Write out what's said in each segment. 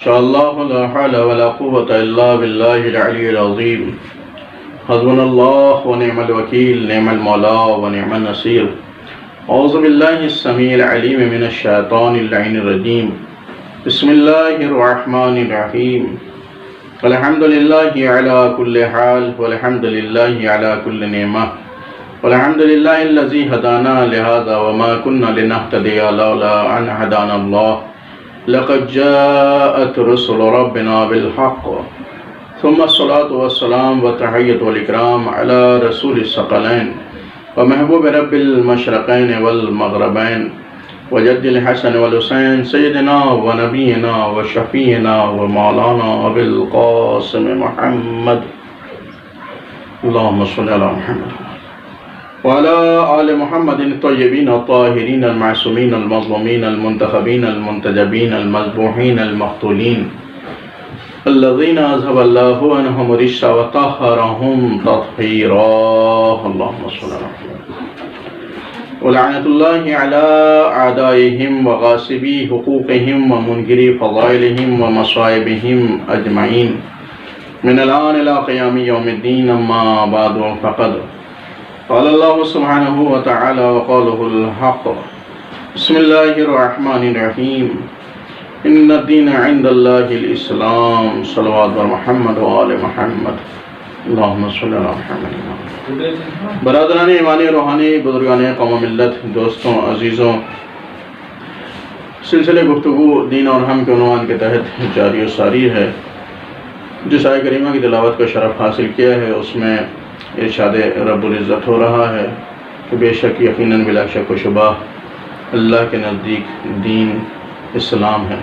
شاء الله لا حول ولا قوة إلا بالله العلي العظيم. حسبنا الله ونعم الوكيل، نعم المولى ونعم النصير. أعوذ بالله السميع العليم من الشيطان اللعين الرجيم. بسم الله الرحمن الرحيم. والحمد لله على كل حال، والحمد لله على كل نعمة، والحمد لله الذي هدانا لهذا وما كنا لنهتدي لولا أن هدانا الله. لقد جاءت رسل ربنا بالحق، ثم الصلاة والسلام والتحية والإكرام على رسول الثقلين ومحبوب رب المشرقين والمغربين وجد الحسن والحسين سيدنا ونبينا وشفينا ومولانا أبي القاسم محمد. اللهم صل على محمد وعلى آل محمد الطيبين الطاهرين المعصومين المظلومين المنتخبين المنتجبين المذبوحين المقتولين الذين أذهب الله عنهم الرجس وطهرهم تطهيرا. اللهم صل على محمد. ولعنة الله على أعدائهم وغاصبي حقوقهم ومنكري فضائلهم ومصائبهم أجمعين من الآن إلى قيام يوم الدين. أما بعد فقد قال الله سبحانه وتعالى وقاله الحق. بسم الله الرحمن الرحيم. إن الدين عند الله الإسلام. صلوات محمد وآل محمد. اللهم صل على محمد. برادران ایمانی روحانی، بزرگان قوم ملت، دوستوں، عزیزوں، سلسلے گفتگو دین اور ہم کے عنوان کے تحت جاری و ساری ہے. جس آیت کریمہ کی تلاوت کا شرف حاصل کیا ہے اس میں ارشاد رب العزت ہو رہا ہے کہ بے شک یقیناً بلا شک و شبہ اللہ کے نزدیک دین اسلام ہے.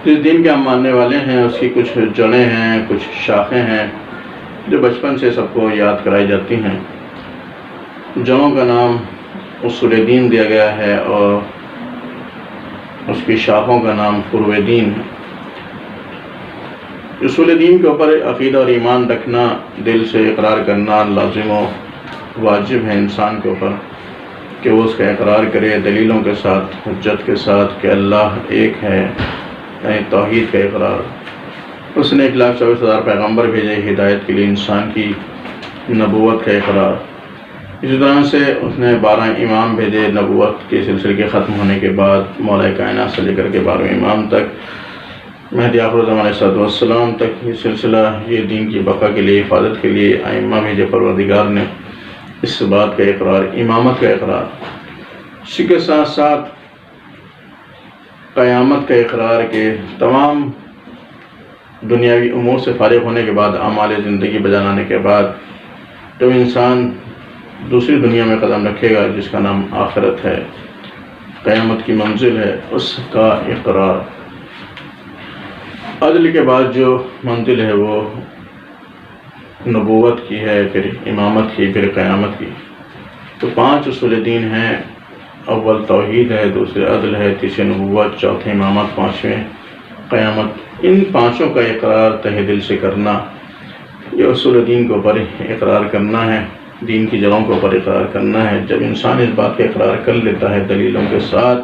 جس دین کے ہم ماننے والے ہیں اس کی کچھ جڑیں ہیں، کچھ شاخیں ہیں جو بچپن سے سب کو یاد کرائی جاتی ہیں. جڑوں کا نام اصول دین دیا گیا ہے اور اس کی شاخوں کا نام فروع دین ہے. اصول دین کے اوپر عقیدہ اور ایمان رکھنا، دل سے اقرار کرنا لازم و واجب ہے انسان کے اوپر کہ وہ اس کا اقرار کرے دلیلوں کے ساتھ، حجت کے ساتھ کہ اللہ ایک ہے، یعنی توحید کا اقرار. اس نے 1,24,000 پیغمبر بھیجے ہدایت کے لیے، انسان کی نبوت کا اقرار. اسی طرح سے اس نے 12 امام بھیجے نبوت کے سلسلے کے ختم ہونے کے بعد، مولا کائنات سے لے کر کے 12ویں امام تک، مہدی آخر الزمان علیہ السلام تک. یہ سلسلہ یہ دین کی بقا کے لیے، حفاظت کے لیے ائمہ بھیجے پروردگار نے، اس بات کا اقرار، امامت کا اقرار. اسی کے ساتھ ساتھ قیامت کا اقرار کہ تمام دنیاوی امور سے فارغ ہونے کے بعد، اعمال زندگی بجا لانے کے بعد، جب انسان دوسری دنیا میں قدم رکھے گا جس کا نام آخرت ہے، قیامت کی منزل ہے، اس کا اقرار. عدل کے بعد جو منزل ہے وہ نبوت کی ہے، پھر امامت کی، پھر قیامت کی. تو 5 اصول دین ہیں. اول توحید ہے، دوسرے عدل ہے، تیسرے نبوت، چوتھے امامت، 5ویں قیامت. ان 5 کا اقرار تہ دل سے کرنا، یہ اصول دین کے اوپر اقرار کرنا ہے، دین کی جڑوں کے اوپر اقرار کرنا ہے. جب انسان اس بات کا اقرار کر لیتا ہے دلیلوں کے ساتھ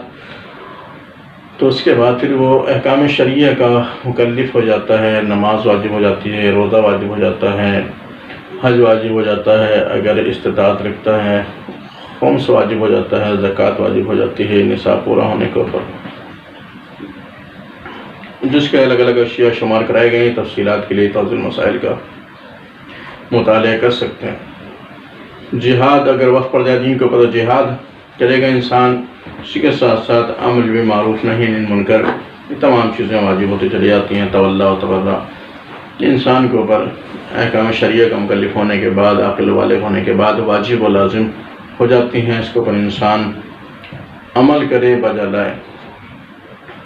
تو اس کے بعد پھر وہ احکام شریعہ کا مکلف ہو جاتا ہے. نماز واجب ہو جاتی ہے، روزہ واجب ہو جاتا ہے، حج واجب ہو جاتا ہے اگر استطاعت رکھتا ہے، خمس واجب ہو جاتا ہے، زکوٰۃ واجب ہو جاتی ہے نصاب پورا ہونے کے اوپر، جس کے الگ الگ اشیاء شمار کرائے گئے ہیں. تفصیلات کے لیے توضیح مسائل کا مطالعہ کر سکتے ہیں. جہاد اگر وقت پڑ جائے دین کے اوپر تو جہاد کرے گا انسان. اسی کے ساتھ ساتھ امر بالمعروف نہی عن المنکر، یہ تمام چیزیں واجب ہوتی چلی جاتی ہیں. تولا و تبرع انسان کے اوپر احکام شریعہ کا مکلف ہونے کے بعد، عقل والغ ہونے کے بعد واجب و لازم ہو جاتی ہیں. اس کے اوپر انسان عمل کرے، بجا لائے.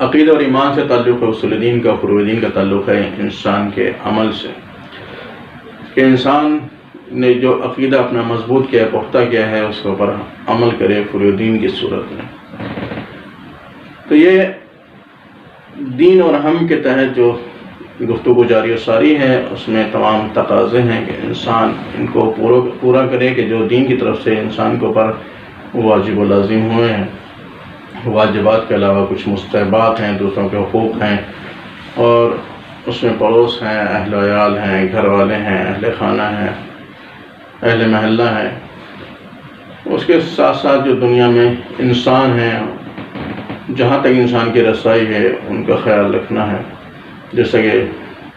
عقیدہ اور ایمان سے تعلق ہے اصول دین کا، فروع دین کا تعلق ہے انسان کے عمل سے کہ انسان نے جو عقیدہ اپنا مضبوط کیا ہے، پختہ کیا ہے، اس کے اوپر عمل کرے فروع دین کی صورت میں. تو یہ دین اور ہم کے تحت جو گفتگو جاری و ساری ہے اس میں تمام تقاضے ہیں کہ انسان ان کو پورا کرے کہ جو دین کی طرف سے انسان کے اوپر واجب و لازم ہوئے ہیں. واجبات کے علاوہ کچھ مستحبات ہیں، دوسروں کے حقوق ہیں، اور اس میں پڑوس ہیں، اہل و عیال ہیں، گھر والے ہیں، اہل خانہ ہیں، اہل محلہ ہیں۔ اس کے ساتھ ساتھ جو دنیا میں انسان ہیں، جہاں تک انسان کی رسائی ہے ان کا خیال رکھنا ہے۔ جیسا کہ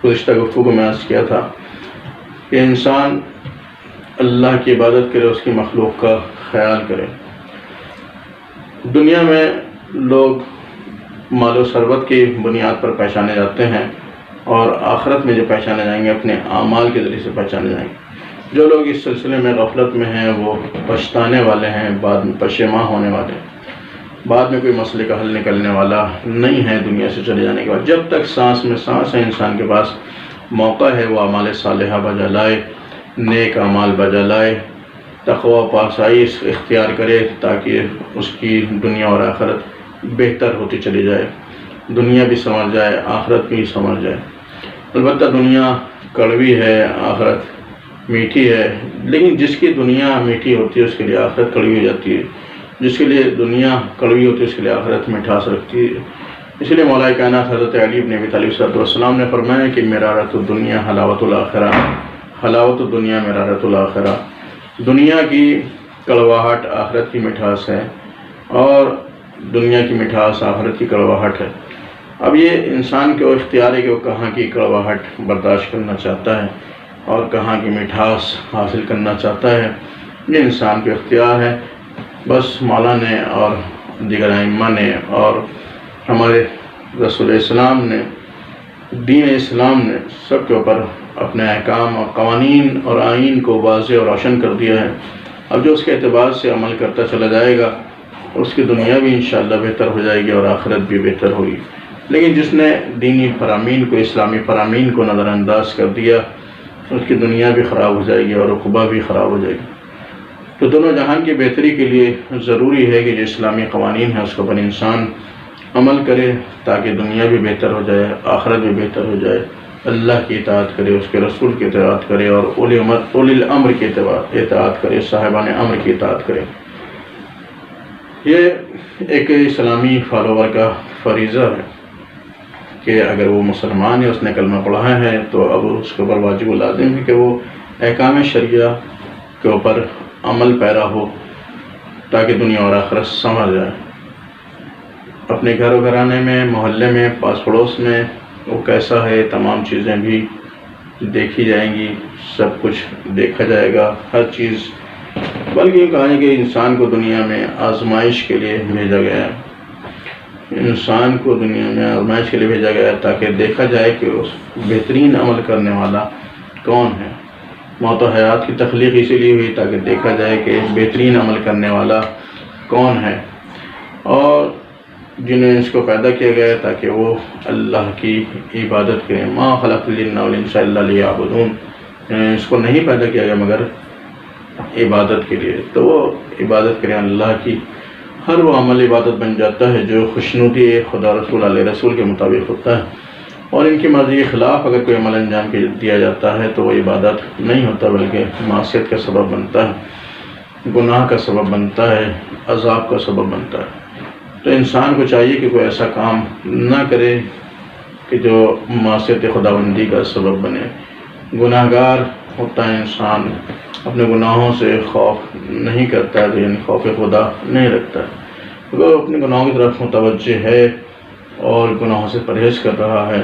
گزشتہ گفتگو میں عرض کیا تھا کہ انسان اللہ کی عبادت کرے، اس کی مخلوق کا خیال کرے۔ دنیا میں لوگ مال و ثروت کی بنیاد پر پہچانے جاتے ہیں، اور آخرت میں جو پہچانے جائیں گے اپنے اعمال کے ذریعے سے پہچانے جائیں گے۔ جو لوگ اس سلسلے میں غفلت میں ہیں وہ پچھتانے والے ہیں، بعد میں پشیماں ہونے والے ہیں، بعد میں کوئی مسئلے کا حل نکلنے والا نہیں ہے دنیا سے چلے جانے کے بعد۔ جب تک سانس میں سانس ہے انسان کے پاس موقع ہے وہ اعمال صالحہ بجا لائے، نیک اعمال بجا لائے، تقوی و پاسائی اختیار کرے، تاکہ اس کی دنیا اور آخرت بہتر ہوتی چلی جائے، دنیا بھی سنور جائے، آخرت بھی سنور جائے۔ البتہ دنیا کڑوی ہے، آخرت میٹھی ہے، لیکن جس کی دنیا میٹھی ہوتی ہے اس کے لیے آخرت کڑوی ہو جاتی ہے، جس کے لیے دنیا کڑوی ہوتی ہے اس کے لیے آخرت مٹھاس رکھتی ہے۔ اس لیے مولا کائنات حضرت علی بن ابی طالب صلی اللہ علیہ وسلم نے فرمایا کہ مرارۃ الدنیا حلاوۃ الآخرہ، حلاوۃ الدنیا مرارۃ الآخرہ۔ دنیا کی کڑواہٹ آخرت کی مٹھاس ہے، اور دنیا کی مٹھاس آخرت کی کڑواہٹ ہے۔ اب یہ انسان کے اختیار ہے کہ وہ کہاں کی کڑواہٹ برداشت کرنا چاہتا ہے اور کہاں کی مٹھاس حاصل کرنا چاہتا ہے، یہ انسان کے اختیار ہے۔ بس مولا نے اور دیگر ائمہ نے اور ہمارے رسول اسلام نے، دین اسلام نے سب کے اوپر اپنے احکام اور قوانین اور آئین کو واضح اور روشن کر دیا ہے۔ اب جو اس کے اعتبار سے عمل کرتا چلا جائے گا اس کی دنیا بھی انشاءاللہ بہتر ہو جائے گی اور آخرت بھی بہتر ہوگی۔ لیکن جس نے دینی فرامین کو، اسلامی فرامین کو نظر انداز کر دیا اس کی دنیا بھی خراب ہو جائے گی اور عقبہ بھی خراب ہو جائے گی۔ تو دونوں جہان کی بہتری کے لیے ضروری ہے کہ جو اسلامی قوانین ہیں اس کو پر انسان عمل کرے، تاکہ دنیا بھی بہتر ہو جائے، آخرت بھی بہتر ہو جائے، اللہ کی اطاعت کرے، اس کے رسول کی اطاعت کرے، اور اولی الامر کی اطاعت کرے، صاحبان امر کی اطاعت کرے۔ یہ ایک اسلامی فالوور کا فریضہ ہے کہ اگر وہ مسلمان ہے، اس نے کلمہ پڑھا ہے، تو اب اس کے اوپر واجب و لازم ہے کہ وہ احکام شریعہ کے اوپر عمل پیرا ہو، تاکہ دنیا اور آخرت سنور جائے۔ اپنے گھر و گھرانے میں، محلے میں، پاس پڑوس میں وہ کیسا ہے تمام چیزیں بھی دیکھی جائیں گی، سب کچھ دیکھا جائے گا، ہر چیز۔ بلکہ یہ کہا ہے کہ انسان کو دنیا میں آزمائش کے لیے بھیجا گیا ہے، انسان کو دنیا میں آزمائش کے لیے بھیجا گیا ہے تاکہ دیکھا جائے کہ اس بہترین عمل کرنے والا کون ہے۔ موت و حیات کی تخلیق اسی لیے ہوئی تاکہ دیکھا جائے کہ بہترین عمل کرنے والا کون ہے، اور جنہیں اس کو پیدا کیا گیا ہے تاکہ وہ اللہ کی عبادت کریں۔ ما خلقت الجن والانس الا لیعبدون، اس کو نہیں پیدا کیا گیا مگر عبادت کے لیے، تو وہ عبادت کریں اللہ کی۔ ہر وہ عمل عبادت بن جاتا ہے جو خوشنودی خدا رسول علیہ رسول کے مطابق ہوتا ہے، اور ان کی مرضی کے خلاف اگر کوئی عمل انجام دیا جاتا ہے تو وہ عبادت نہیں ہوتا بلکہ معصیت کا سبب بنتا ہے، گناہ کا سبب بنتا ہے، عذاب کا سبب بنتا ہے۔ تو انسان کو چاہیے کہ کوئی ایسا کام نہ کرے کہ جو معصیت خداوندی کا سبب بنے۔ گناہ گار ہوتا ہے انسان، اپنے گناہوں سے خوف نہیں کرتا ہے، تو یعنی خوف خدا نہیں رکھتا ہے۔ اگر اپنے گناہوں کی طرف متوجہ ہے اور گناہوں سے پرہیز کر رہا ہے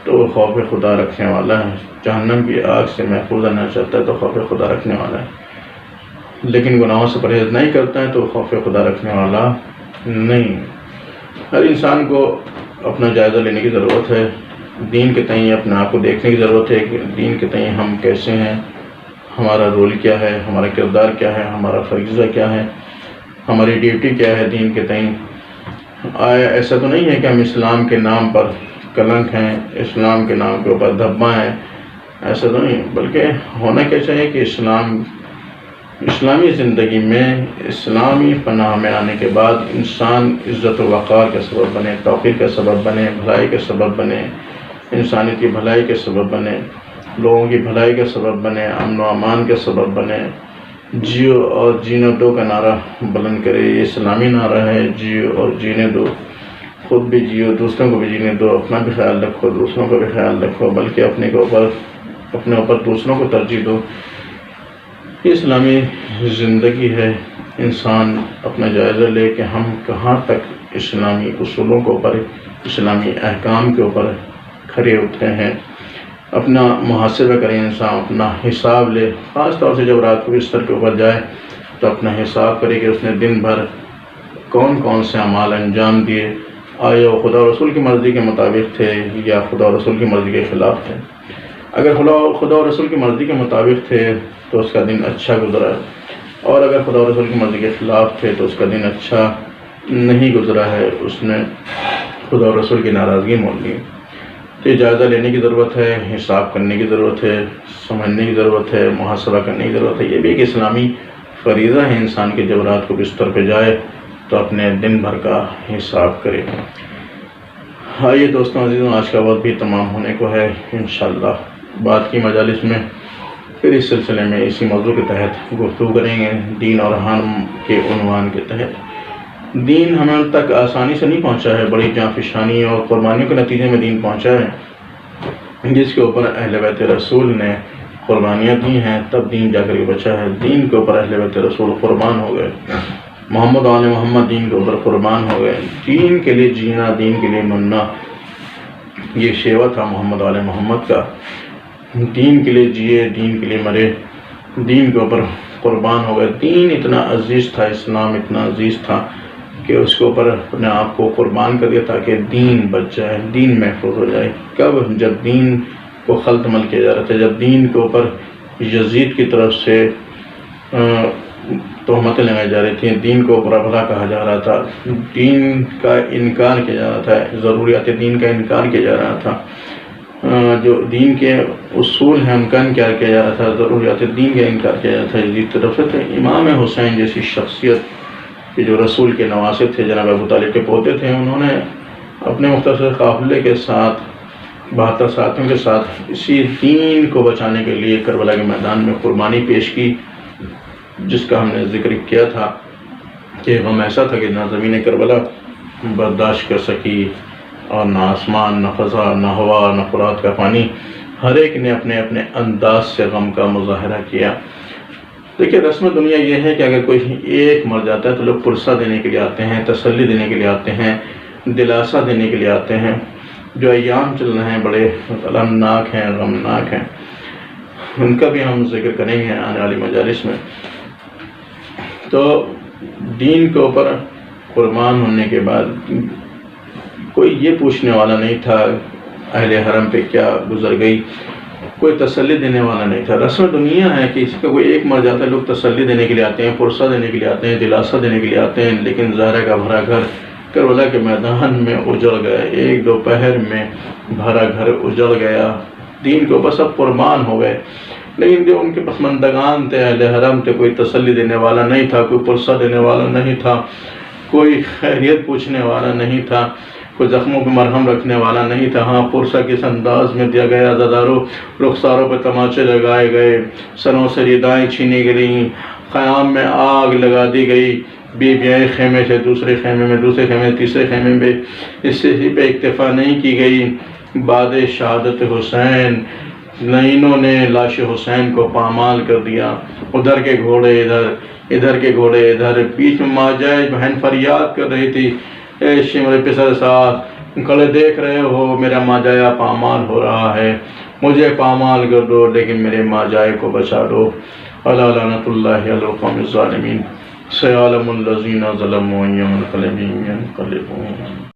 تو وہ خوف خدا رکھنے والا ہے، جہنم کی آگ سے محفوظ رہنا چاہتا ہے تو خوف خدا رکھنے والا ہے۔ لیکن گناہوں سے پرہیز نہیں کرتا ہے تو خوف خدا رکھنے والا نہیں۔ ہر انسان کو اپنا جائزہ لینے کی ضرورت ہے، دین کے تئیں اپنے آپ کو دیکھنے کی ضرورت ہے کہ دین کے تئیں ہم کیسے ہیں، ہمارا رول کیا ہے، ہمارا کردار کیا ہے، ہمارا فریضہ کیا ہے، ہماری ڈیوٹی کیا ہے دین کے تئیں۔ ایسا تو نہیں ہے کہ ہم اسلام کے نام پر کلنک ہیں، اسلام کے نام کے اوپر دھبا ہیں، ایسا تو نہیں، بلکہ ہونا کیا چاہیے کہ اسلامی زندگی میں اسلامی پناہ میں آنے کے بعد انسان عزت و وقار کا سبب بنے، توفیق کا سبب بنے، بھلائی کا سبب بنے، انسانیت کی بھلائی کے سبب بنے، لوگوں کی بھلائی کا سبب بنے، امن و امان کا سبب بنے، جیو اور جینے دو کا نعرہ بلند کرے۔ یہ اسلامی نعرہ ہے، جیو اور جینے دو، خود بھی جیو، دوسروں کو بھی جینے دو، اپنا بھی خیال رکھو، دوسروں کا بھی خیال رکھو، بلکہ اپنے اوپر دوسروں کو ترجیح دو۔ یہ اسلامی زندگی ہے۔ انسان اپنا جائزہ لے کہ ہم کہاں تک اسلامی اصولوں کے اوپر، اسلامی احکام کے اوپر کھڑے اترے ہیں۔ اپنا محاسبہ کریں، انسان اپنا حساب لے، خاص طور سے جب رات کو بستر کے اوپر جائے تو اپنا حساب کرے کہ اس نے دن بھر کون کون سے اعمال انجام دیے، آیا وہ خدا و رسول کی مرضی کے مطابق تھے یا خدا و رسول کی مرضی کے خلاف تھے۔ اگر خدا و رسول کی مرضی کے مطابق تھے تو اس کا دن اچھا گزرا، اور اگر خدا و رسول کی مرضی کے خلاف تھے تو اس کا دن اچھا نہیں گزرا ہے، اس نے خدا و رسول کی ناراضگی مول لی۔ تو یہ جائزہ لینے کی ضرورت ہے، حساب کرنے کی ضرورت ہے، سمجھنے کی ضرورت ہے، محاسبہ کرنے کی ضرورت ہے۔ یہ بھی ایک اسلامی فریضہ ہے انسان کے، جب رات کو بستر پہ جائے تو اپنے دن بھر کا حساب کرے۔ آئیے دوستوں عزیزوں، آج کا وقت بھی تمام ہونے کو ہے۔ انشاءاللہ بعد کی مجالس میں پھر اس سلسلے میں اسی موضوع کے تحت گفتگو کریں گے، دین اور ہم کے عنوان کے تحت۔ دین ہمیں تک آسانی سے نہیں پہنچا ہے، بڑی جانفشانی اور قربانیوں کے نتیجے میں دین پہنچا ہے، جس کے اوپر اہل بیت رسول نے قربانیاں دی ہیں، تب دین جا کر کے بچا ہے۔ دین کے اوپر اہل بیت رسول قربان ہو گئے، محمد آل محمد دین کے اوپر قربان ہو گئے۔ دین کے لیے جینا، دین کے لیے مرنا، یہ شیوا تھا محمد آل محمد کا۔ دین کے لیے جیے، دین کے لیے مرے، دین کے اوپر قربان ہو گئے۔ دین اتنا عزیز تھا، اسلام اتنا عزیز تھا کہ اس کے اوپر اپنے آپ کو قربان کر دیا تاکہ دین بچ جائے، دین محفوظ ہو جائے۔ کب؟ جب دین کو خلط مل کیا جا رہا تھا، جب دین کے اوپر یزید کی طرف سے تہمتیں لگائی جا رہی تھیں، دین کو برا بھلا کہا جا رہا تھا، دین کا انکار کیا جا رہا تھا، ضروریات دین کا انکار کیا جا رہا تھا، جو دین کے اصول ہیں ان کا انکار کیا جا رہا تھا، ضروریات دین کا انکار کیا جا رہا تھا یزید کی طرف سے۔ تو امام حسین جیسی شخصیت کہ جو رسول کے نواسے تھے، جناب ابو طالب کے پوتے تھے، انہوں نے اپنے مختصر قافلے کے ساتھ 72 ساتھیوں کے ساتھ اسی دین کو بچانے کے لیے کربلا کے میدان میں قربانی پیش کی، جس کا ہم نے ذکر کیا تھا کہ غم ایسا تھا کہ نہ زمین کربلا برداشت کر سکی، اور نہ آسمان، نہ فضا، نہ ہوا، نہ فرات کا پانی، ہر ایک نے اپنے اپنے انداز سے غم کا مظاہرہ کیا۔ دیکھیے رسم دنیا یہ ہے کہ اگر کوئی ایک مر جاتا ہے تو لوگ پرسہ دینے کے لیے آتے ہیں، تسلی دینے کے لیے آتے ہیں، دلاسا دینے کے لیے آتے ہیں۔ جو ایام چل رہے ہیں بڑے المناک ہیں، غمناک ہیں، ان کا بھی ہم ذکر کریں گے آنے والی مجالس میں۔ تو دین کے اوپر قربان ہونے کے بعد کوئی یہ پوچھنے والا نہیں تھا اہل حرم پہ کیا گزر گئی، کوئی تسلی دینے والا نہیں تھا۔ رسم دنیا ہے کہ اس کا کوئی ایک مر جاتا ہے، لوگ تسلی دینے کے لیے آتے ہیں، پرسہ دینے کے لیے آتے ہیں، دلاسا دینے کے لیے آتے ہیں، لیکن زہرا کا بھرا گھر کربلا کے میدان میں اجڑ گیا، ایک دوپہر میں بھرا گھر اجڑ گیا، دین کے اوپر سب قربان ہو گئے، لیکن جو ان کے پسماندگان تھے، اہل حرم تھے، کوئی تسلی دینے والا نہیں تھا، کوئی پرسہ دینے والا نہیں تھا، کوئی خیریت پوچھنے والا نہیں تھا، کوئی زخموں پہ مرہم رکھنے والا نہیں تھا۔ ہاں پرسہ کس انداز میں دیا گیا، عزاداروں رخساروں پہ تماچے لگائے گئے، سروں سے ردائیں چھینی گئیں، خیام میں آگ لگا دی گئی، بیویاں ایک خیمے سے دوسرے خیمے میں، دوسرے خیمے سے تیسرے خیمے میں، اس سے ہی پہ اکتفا نہیں کی گئی۔ بعد شہادت حسین لائنوں نے لاش حسین کو پامال کر دیا، ادھر کے گھوڑے ادھر، ادھر کے گھوڑے ادھر، بیچ میں ماجائے بہن فریاد کر رہی تھی، اے شمر پسر صاحب کھڑے دیکھ رہے ہو میرا ماجایا پامال ہو رہا ہے، مجھے پامال کر دو لیکن میرے ماجائے کو بچا دو۔ الا لعنۃ اللہ علی القوم الظالمین، سیعلم الذین ظلموا یوم القیامۃ انقلبوا